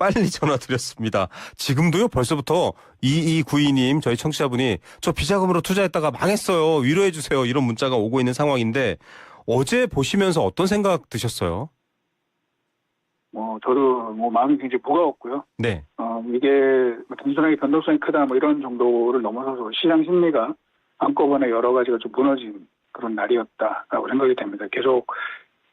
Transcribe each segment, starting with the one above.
빨리 전화드렸습니다. 지금도요 벌써부터 2292님 저희 청취자분이 저 비자금으로 투자했다가 망했어요. 위로해 주세요. 이런 문자가 오고 있는 상황인데 어제 보시면서 어떤 생각 드셨어요? 저도 마음이 굉장히 무거웠고요. 네. 이게 단순하게 변동성이 크다 이런 정도를 넘어서서 시장 심리가 한꺼번에 여러 가지가 좀 무너진 그런 날이었다라고 생각이 됩니다. 계속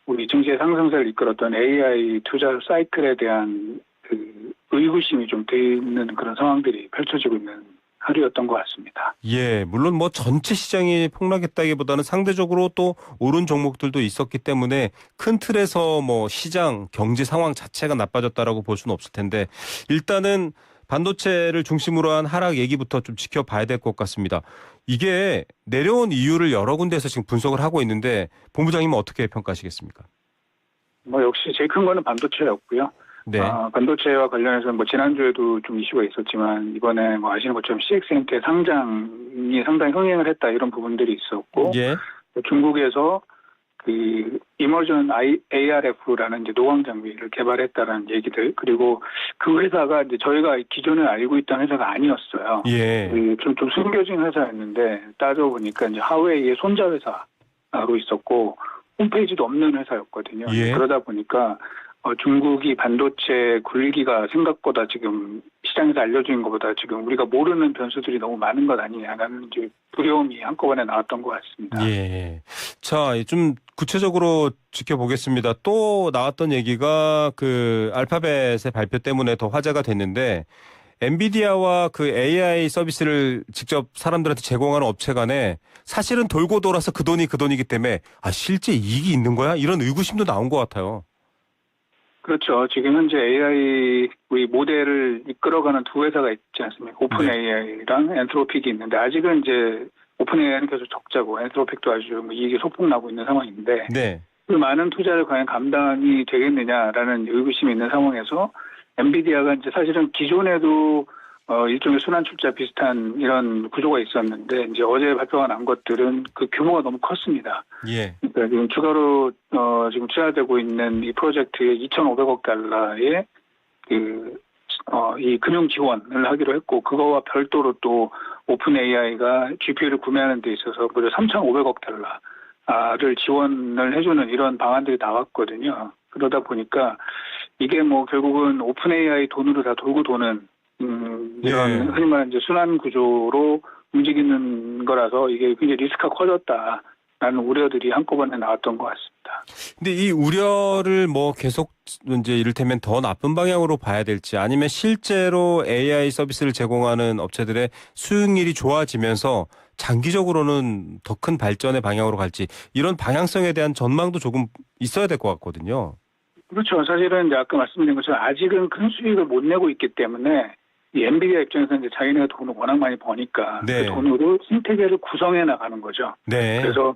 우리 증시의 상승세를 이끌었던 AI 투자 사이클에 대한 그 의구심이 좀 되는 그런 상황들이 펼쳐지고 있는 하루였던 것 같습니다. 예, 물론 전체 시장이 폭락했다기보다는 상대적으로 또 오른 종목들도 있었기 때문에 큰 틀에서 시장 경제 상황 자체가 나빠졌다라고 볼 수는 없을 텐데 일단은 반도체를 중심으로 한 하락 얘기부터 좀 지켜봐야 될 것 같습니다. 이게 내려온 이유를 여러 군데에서 지금 분석을 하고 있는데 본부장님은 어떻게 평가하시겠습니까? 역시 제일 큰 거는 반도체였고요. 네. 반도체와 관련해서 지난주에도 좀 이슈가 있었지만 이번에 아시는 것처럼 CXMT의 상장이 상당히 흥행을 했다 이런 부분들이 있었고 예. 중국에서 그 이머전 ARF라는 노광 장비를 개발했다라는 얘기들 그리고 그 회사가 저희가 기존에 알고 있던 회사가 아니었어요. 예. 좀 숨겨진 회사였는데 따져보니까 하웨이의 손자 회사로 있었고 홈페이지도 없는 회사였거든요. 예. 그러다 보니까 중국이 반도체 굴기가 생각보다 지금 시장에서 알려진 것보다 지금 우리가 모르는 변수들이 너무 많은 것 아니냐라는 이제 두려움이 한꺼번에 나왔던 것 같습니다. 예. 자, 좀 구체적으로 지켜보겠습니다. 또 나왔던 얘기가 그 알파벳의 발표 때문에 더 화제가 됐는데 엔비디아와 그 AI 서비스를 직접 사람들한테 제공하는 업체 간에 사실은 돌고 돌아서 그 돈이기 때문에 실제 이익이 있는 거야? 이런 의구심도 나온 것 같아요. 그렇죠. 지금 현재 AI 우리 모델을 이끌어가는 두 회사가 있지 않습니까? 오픈 AI랑 엔트로픽이 있는데 아직은 이제 오픈 AI는 계속 적자고 엔트로픽도 아주 이익이 소폭 나고 있는 상황인데 네. 그 많은 투자를 과연 감당이 되겠느냐라는 의구심이 있는 상황에서 엔비디아가 이제 사실은 기존에도 일종의 순환 출자 비슷한 이런 구조가 있었는데 이제 어제 발표가 난 것들은 그 규모가 너무 컸습니다. 예. 그러니까 지금 추가로 지금 투자되고 있는 이 프로젝트에 2,500억 달러의 이 금융 지원을 하기로 했고 그거와 별도로 또 오픈 AI가 GPU를 구매하는 데 있어서 무려 3,500억 달러를 지원을 해주는 이런 방안들이 나왔거든요. 그러다 보니까 이게 결국은 오픈 AI 돈으로 다 돌고 도는 이런 흔히 말하는 이제 순환 구조로 움직이는 거라서 이게 굉장히 리스크가 커졌다라는 우려들이 한꺼번에 나왔던 것 같습니다. 근데 이 우려를 계속 이제 이를테면 더 나쁜 방향으로 봐야 될지 아니면 실제로 AI 서비스를 제공하는 업체들의 수익률이 좋아지면서 장기적으로는 더 큰 발전의 방향으로 갈지 이런 방향성에 대한 전망도 조금 있어야 될 것 같거든요. 그렇죠. 사실은 이제 아까 말씀드린 것처럼 아직은 큰 수익을 못 내고 있기 때문에 이 엔비디아 입장에서 이제 자기네가 돈을 워낙 많이 버니까 네. 그 돈으로 생태계를 구성해 나가는 거죠. 네. 그래서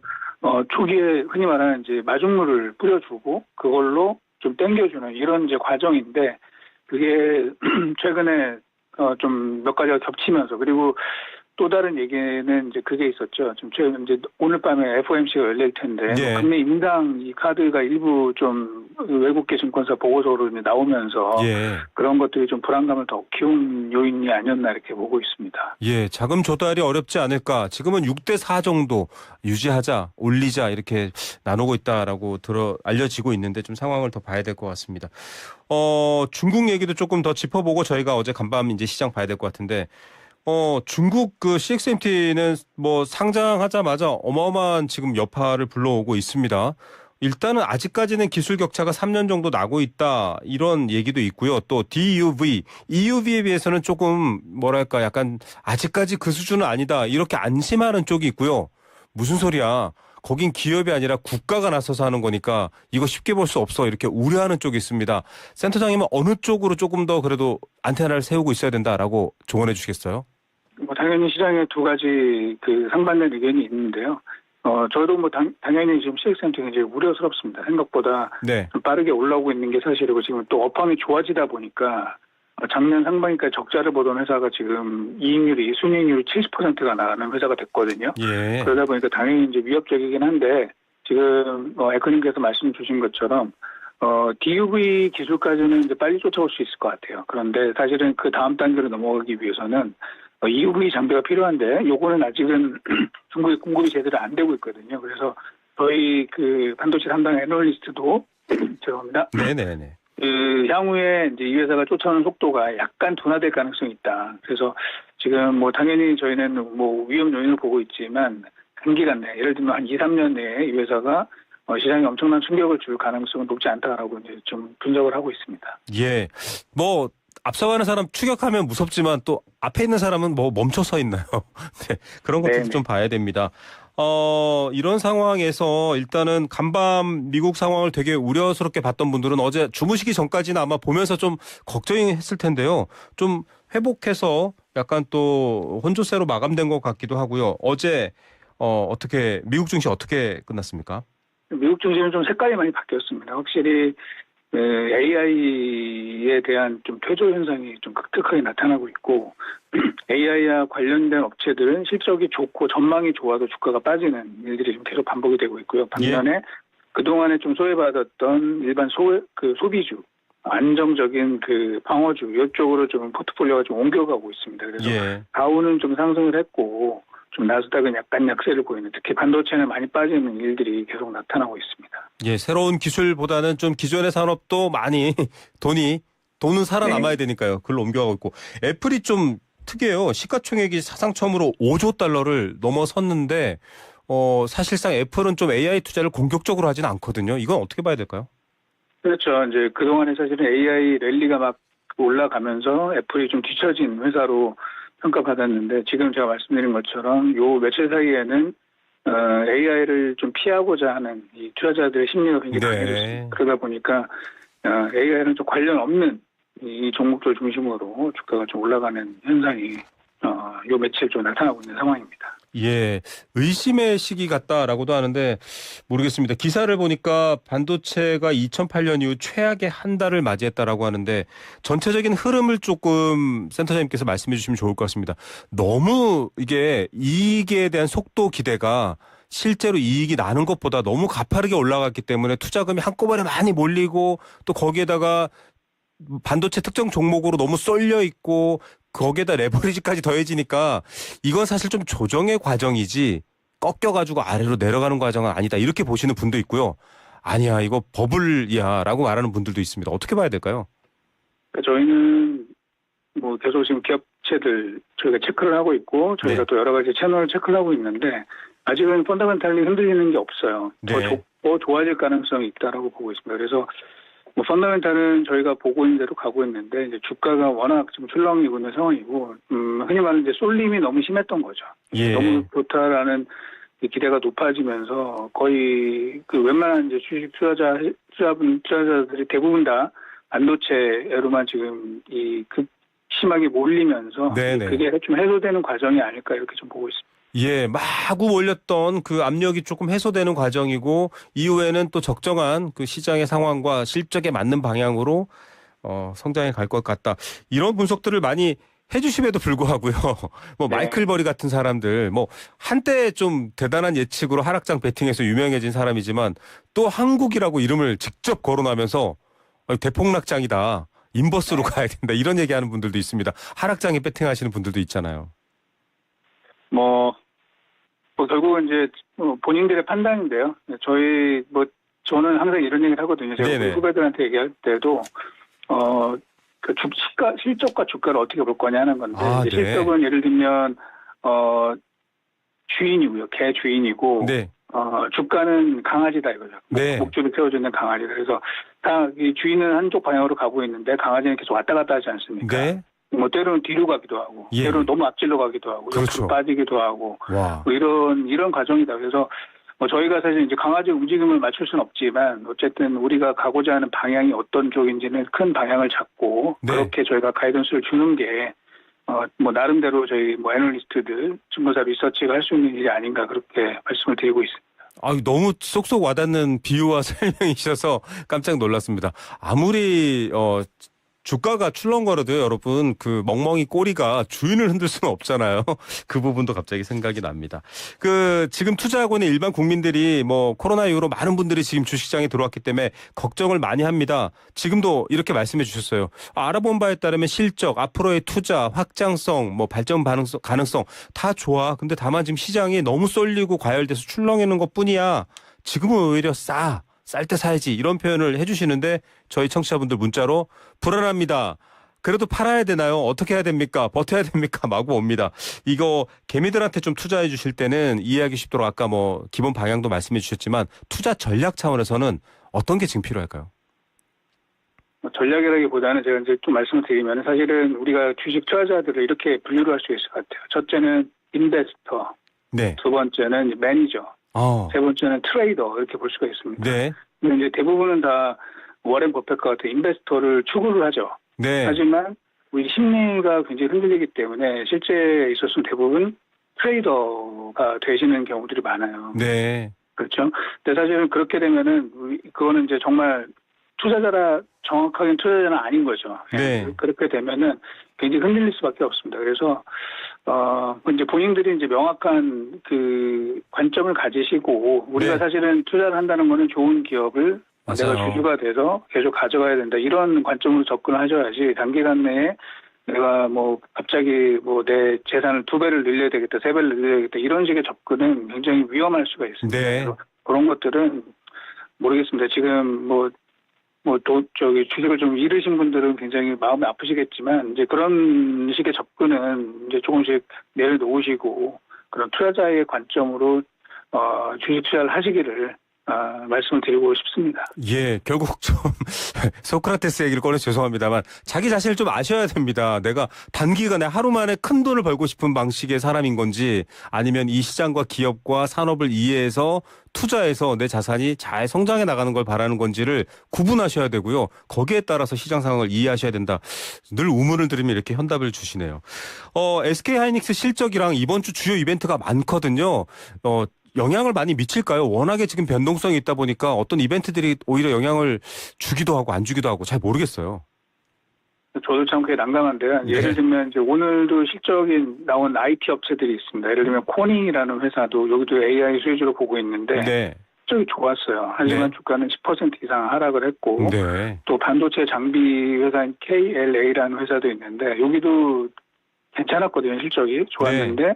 초기에 흔히 말하는 이제 마중물을 뿌려주고 그걸로 좀 땡겨주는 이런 이제 과정인데 그게 최근에 좀 몇 가지가 겹치면서 그리고 또 다른 얘기는 이제 그게 있었죠. 좀 최근 이제 오늘 밤에 FOMC가 열릴 텐데 네. 금리 인상 이 카드가 일부 좀 외국계 증권사 보고서로 이제 나오면서 예. 그런 것들이 좀 불안감을 더 키운 요인이 아니었나 이렇게 보고 있습니다. 예, 자금 조달이 어렵지 않을까. 지금은 6대4 정도 유지하자, 올리자 이렇게 나누고 있다라고 알려지고 있는데 좀 상황을 더 봐야 될 것 같습니다. 중국 얘기도 조금 더 짚어보고 저희가 어제 간밤 이제 시장 봐야 될 것 같은데 중국 그 CXMT는 상장하자마자 어마어마한 지금 여파를 불러오고 있습니다. 일단은 아직까지는 기술 격차가 3년 정도 나고 있다 이런 얘기도 있고요. 또 EUV에 비해서는 조금 약간 아직까지 그 수준은 아니다 이렇게 안심하는 쪽이 있고요. 무슨 소리야? 거긴 기업이 아니라 국가가 나서서 하는 거니까 이거 쉽게 볼 수 없어 이렇게 우려하는 쪽이 있습니다. 센터장님은 어느 쪽으로 조금 더 그래도 안테나를 세우고 있어야 된다라고 조언해 주시겠어요? 당연히 시장에 두 가지 상반된 의견이 있는데요. 저도 당연히 지금 CXMT가 이제 우려스럽습니다. 생각보다 네. 좀 빠르게 올라오고 있는 게 사실이고 지금 또 업황이 좋아지다 보니까 작년 상반기까지 적자를 보던 회사가 지금 순이익률이 70%가 나가는 회사가 됐거든요. 예. 그러다 보니까 당연히 이제 위협적이긴 한데 지금 에코님께서 말씀 주신 것처럼 DUV 기술까지는 이제 빨리 쫓아올 수 있을 것 같아요. 그런데 사실은 그 다음 단계로 넘어가기 위해서는 EUV 장비가 필요한데 요거는 아직은 중국에 공급이 제대로 안 되고 있거든요. 그래서 저희 그 반도체 담당 애널리스트도 죄송합니다. 네네네. 그 향후에 이제 이 회사가 쫓아오는 속도가 약간 둔화될 가능성이 있다. 그래서 지금 뭐 당연히 저희는 뭐 위험 요인을 보고 있지만 단기간 내에 예를 들면 한 2, 3년 내에 이 회사가 시장에 엄청난 충격을 줄 가능성은 높지 않다라고 이제 좀 분석을 하고 있습니다. 예. 뭐 앞서가는 사람 추격하면 무섭지만 또 앞에 있는 사람은 뭐 멈춰 서 있나요? 네. 그런 것도 네네. 좀 봐야 됩니다. 이런 상황에서 일단은 간밤 미국 상황을 되게 우려스럽게 봤던 분들은 어제 주무시기 전까지는 아마 보면서 좀 걱정했을 텐데요. 좀 회복해서 약간 또 혼조세로 마감된 것 같기도 하고요. 어제 어떻게 미국 증시 어떻게 끝났습니까? 미국 증시는 좀 색깔이 많이 바뀌었습니다. 확실히 AI에 대한 좀 퇴조 현상이 좀 극특하게 나타나고 있고 AI와 관련된 업체들은 실적이 좋고 전망이 좋아도 주가가 빠지는 일들이 좀 계속 반복이 되고 있고요. 반면에 그동안에 좀 소외받았던 일반 소비주, 안정적인 그 방어주 이쪽으로 좀 포트폴리오가 좀 옮겨가고 있습니다. 그래서 다우는 좀 상승을 했고 좀 나스닥은 약간 약세를 보이는 특히 반도체는 많이 빠지는 일들이 계속 나타나고 있습니다. 예, 새로운 기술보다는 좀 기존의 산업도 많이 돈은 살아남아야 되니까요. 그걸로 옮겨가고 있고 애플이 좀 특이해요. 시가총액이 사상 처음으로 5조 달러를 넘어섰는데 사실상 애플은 좀 AI 투자를 공격적으로 하지는 않거든요. 이건 어떻게 봐야 될까요? 그렇죠. 이제 그동안에 사실은 AI 랠리가 막 올라가면서 애플이 좀 뒤처진 회사로 평가받았는데 지금 제가 말씀드린 것처럼 요 며칠 사이에는 AI를 좀 피하고자 하는 이 투자자들의 심리가 굉장히 강해졌습니다. 그러다 보니까 AI는 좀 관련 없는 이 종목들 중심으로 주가가 좀 올라가는 현상이 요 며칠 좀 나타나고 있는 상황입니다. 예, 의심의 시기 같다라고도 하는데 모르겠습니다. 기사를 보니까 반도체가 2008년 이후 최악의 한 달을 맞이했다라고 하는데 전체적인 흐름을 조금 센터장님께서 말씀해 주시면 좋을 것 같습니다. 너무 이게 이익에 대한 속도 기대가 실제로 이익이 나는 것보다 너무 가파르게 올라갔기 때문에 투자금이 한꺼번에 많이 몰리고 또 거기에다가 반도체 특정 종목으로 너무 쏠려 있고 거기에다 레버리지까지 더해지니까 이건 사실 좀 조정의 과정이지 꺾여가지고 아래로 내려가는 과정은 아니다. 이렇게 보시는 분도 있고요. 아니야 이거 버블이야 라고 말하는 분들도 있습니다. 어떻게 봐야 될까요? 저희는 뭐 계속 지금 기업체들 저희가 체크를 하고 있고 저희가 또 여러 가지 채널을 체크를 하고 있는데 아직은 펀더멘탈리 흔들리는 게 없어요. 더 좋아질 가능성이 있다라고 보고 있습니다. 그래서 뭐 펀더멘탈은 저희가 보고 있는 대로 가고 있는데 이제 주가가 워낙 지금 출렁이고 있는 상황이고 흔히 말하는 이제 쏠림이 너무 심했던 거죠. 너무 좋다라는 기대가 높아지면서 거의 그 웬만한 이제 주식 투자자들이 대부분 다 반도체로만 지금 심하게 몰리면서 그게 좀 해소되는 과정이 아닐까 이렇게 좀 보고 있습니다. 예, 마구 몰렸던 그 압력이 조금 해소되는 과정이고 이후에는 또 적정한 그 시장의 상황과 실적에 맞는 방향으로 성장해 갈 것 같다. 이런 분석들을 많이 해주심에도 불구하고요. 뭐 마이클 버리 같은 사람들, 뭐 한때 좀 대단한 예측으로 하락장 배팅에서 유명해진 사람이지만 또 한국이라고 이름을 직접 거론하면서 대폭락장이다. 인버스로 가야 된다. 이런 얘기하는 분들도 있습니다. 하락장에 배팅하시는 분들도 있잖아요. 뭐 결국은 이제 본인들의 판단인데요. 저는 항상 이런 얘기를 하거든요. 제가 후배들한테 얘기할 때도 그 실적과 주가를 어떻게 볼 거냐는 건데 실적은 예를 들면 주인이고요, 개 주인이고 주가는 강아지다 이거죠. 목줄을 세워주는 강아지다. 그래서 이 주인은 한쪽 방향으로 가고 있는데 강아지는 계속 왔다 갔다 하지 않습니까? 뭐 때로는 뒤로 가기도 하고, 때로는 너무 앞질러 가기도 하고, 옆으로 빠지기도 하고, 뭐 이런 과정이다. 그래서 뭐 저희가 사실 이제 강아지 움직임을 맞출 수는 없지만 어쨌든 우리가 가고자 하는 방향이 어떤 쪽인지는 큰 방향을 잡고 그렇게 저희가 가이던스를 주는 게 뭐 나름대로 저희 뭐 애널리스트들, 증거사 리서치가 할 수 있는 일이 아닌가 그렇게 말씀을 드리고 있습니다. 너무 쏙쏙 와닿는 비유와 설명이셔서 깜짝 놀랐습니다. 아무리 주가가 출렁거려도 여러분 그 멍멍이 꼬리가 주인을 흔들 수는 없잖아요. 그 부분도 갑자기 생각이 납니다. 그 지금 투자하고 있는 일반 국민들이 뭐 코로나 이후로 많은 분들이 지금 주식시장에 들어왔기 때문에 걱정을 많이 합니다. 지금도 이렇게 말씀해 주셨어요. 알아본 바에 따르면 실적, 앞으로의 투자, 확장성, 뭐 발전 가능성 다 좋아. 근데 다만 지금 시장이 너무 쏠리고 과열돼서 출렁이는 것뿐이야. 지금은 오히려 쌀 때 사야지 이런 표현을 해주시는데 저희 청취자분들 문자로 불안합니다. 그래도 팔아야 되나요? 어떻게 해야 됩니까? 버텨야 됩니까? 마구 옵니다. 이거 개미들한테 좀 투자해 주실 때는 이해하기 쉽도록 아까 뭐 기본 방향도 말씀해 주셨지만 투자 전략 차원에서는 어떤 게 지금 필요할까요? 전략이라기보다는 제가 이제 좀 말씀을 드리면 사실은 우리가 주식 투자자들을 이렇게 분류를 할 수 있을 것 같아요. 첫째는 인베스터, 네. 두 번째는 매니저, 세 번째는 트레이더 이렇게 볼 수가 있습니다. 네. 근데 이제 대부분은 다 워렌 버핏과 같은 인베스터를 추구를 하죠. 네. 하지만 우리 심리가 굉장히 흔들리기 때문에 실제에 있어서는 대부분 트레이더가 되시는 경우들이 많아요. 네. 그렇죠. 근데 사실은 그렇게 되면은 그거는 이제 정말 정확하게 투자자는 아닌 거죠. 네. 그렇게 되면은 굉장히 흔들릴 수밖에 없습니다. 그래서 이제 본인들이 이제 명확한 그 관점을 가지시고 우리가 네. 사실은 투자를 한다는 거는 좋은 기업을 맞아요. 내가 주주가 돼서 계속 가져가야 된다. 이런 관점으로 접근을 하셔야지 단기간 내에 내가 뭐 갑자기 뭐 내 재산을 2배를 늘려야 되겠다, 3배를 늘려야 되겠다 이런 식의 접근은 굉장히 위험할 수가 있습니다. 네. 그런 것들은 모르겠습니다. 지금 주식을 좀 잃으신 분들은 굉장히 마음이 아프시겠지만, 이제 그런 식의 접근은 이제 조금씩 내려놓으시고, 그런 투자자의 관점으로, 주식 투자를 하시기를, 말씀을 드리고 싶습니다. 예, 결국 좀 소크라테스 얘기를 꺼내서 죄송합니다만 자기 자신을 좀 아셔야 됩니다. 내가 단기간에 하루 만에 큰 돈을 벌고 싶은 방식의 사람인 건지 아니면 이 시장과 기업과 산업을 이해해서 투자해서 내 자산이 잘 성장해 나가는 걸 바라는 건지를 구분하셔야 되고요. 거기에 따라서 시장 상황을 이해하셔야 된다. 늘 우문을 들으면 이렇게 현답을 주시네요. SK하이닉스 실적이랑 이번 주 주요 이벤트가 많거든요. 영향을 많이 미칠까요? 워낙에 지금 변동성이 있다 보니까 어떤 이벤트들이 오히려 영향을 주기도 하고 안 주기도 하고 잘 모르겠어요. 저도 참 그게 난감한데요. 네. 예를 들면 이제 오늘도 실적이 나온 IT 업체들이 있습니다. 예를 들면 코닝이라는 회사도 여기도 AI 수혜주로 보고 있는데 네. 실적이 좋았어요. 하지만 네. 주가는 10% 이상 하락을 했고 네. 또 반도체 장비 회사인 KLA라는 회사도 있는데 여기도 괜찮았거든요. 실적이 좋았는데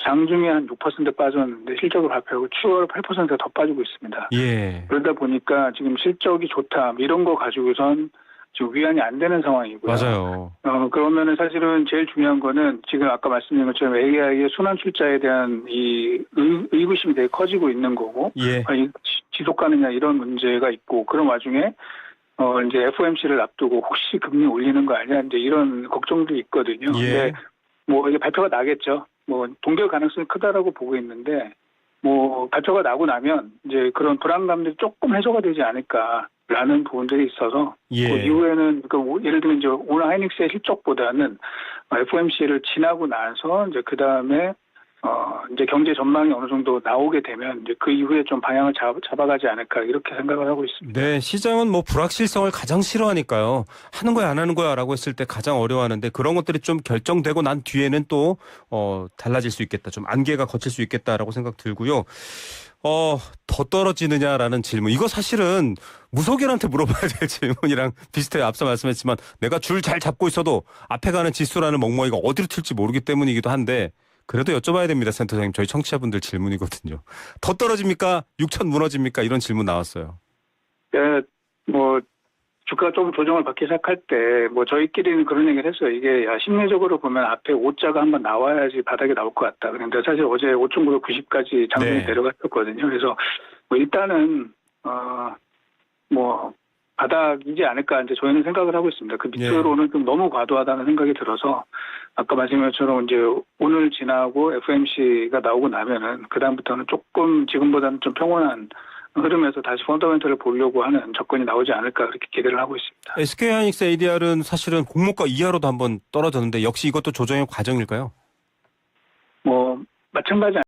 장중에 한 6% 빠졌는데 실적을 발표하고 7월 8%가 더 빠지고 있습니다. 예. 그러다 보니까 지금 실적이 좋다 이런 거 가지고선 지금 위안이 안 되는 상황이고요. 맞아요. 그러면은 사실은 제일 중요한 거는 지금 아까 말씀드린 것처럼 AI의 순환 출자에 대한 이 의구심이 되게 커지고 있는 거고, 예. 지속 가느냐 이런 문제가 있고, 그런 와중에 이제 FOMC를 앞두고 혹시 금리 올리는 거 아니야 이제 이런 걱정도 있거든요. 예. 근데 뭐 이게 발표가 나겠죠. 뭐 동결 가능성이 크다라고 보고 있는데, 뭐 발표가 나고 나면 이제 그런 불안감들이 조금 해소가 되지 않을까라는 부분들이 있어서 예. 그 이후에는 그러니까 예를 들면 이제 오늘 하이닉스의 실적보다는 FOMC를 지나고 나서 이제 그 다음에 이제 경제 전망이 어느 정도 나오게 되면 이제 그 이후에 좀 방향을 잡아가지 않을까 이렇게 생각을 하고 있습니다. 네, 시장은 뭐 불확실성을 가장 싫어하니까요. 하는 거야, 안 하는 거야라고 했을 때 가장 어려워하는데 그런 것들이 좀 결정되고 난 뒤에는 또 달라질 수 있겠다. 좀 안개가 걷힐 수 있겠다라고 생각 들고요. 더 떨어지느냐라는 질문. 이거 사실은 무속인한테 물어봐야 될 질문이랑 비슷해요. 앞서 말씀했지만 내가 줄 잘 잡고 있어도 앞에 가는 지수라는 멍멍이가 어디로 튈지 모르기 때문이기도 한데 그래도 여쭤봐야 됩니다. 센터장님. 저희 청취자분들 질문이거든요. 더 떨어집니까? 6천 무너집니까? 이런 질문 나왔어요. 네, 뭐 주가가 좀 조정을 받기 시작할 때 뭐 저희끼리는 그런 얘기를 했어요. 이게 심리적으로 보면 앞에 5자가 한번 나와야지 바닥에 나올 것 같다. 그런데 사실 어제 5,990까지 장중에 네. 내려갔었거든요. 그래서 뭐 일단은 뭐 바닥이지 않을까 이제 저희는 생각을 하고 있습니다. 그 밑으로는 좀 너무 과도하다는 생각이 들어서 아까 말씀드린 것처럼 이제 오늘 지나고 FOMC가 나오고 나면은 그 다음부터는 조금 지금보다는 좀 평온한 흐름에서 다시 펀더멘털을 보려고 하는 접근이 나오지 않을까 그렇게 기대를 하고 있습니다. SK하이닉스 ADR은 사실은 공모가 이하로도 한번 떨어졌는데 역시 이것도 조정의 과정일까요? 뭐 마찬가지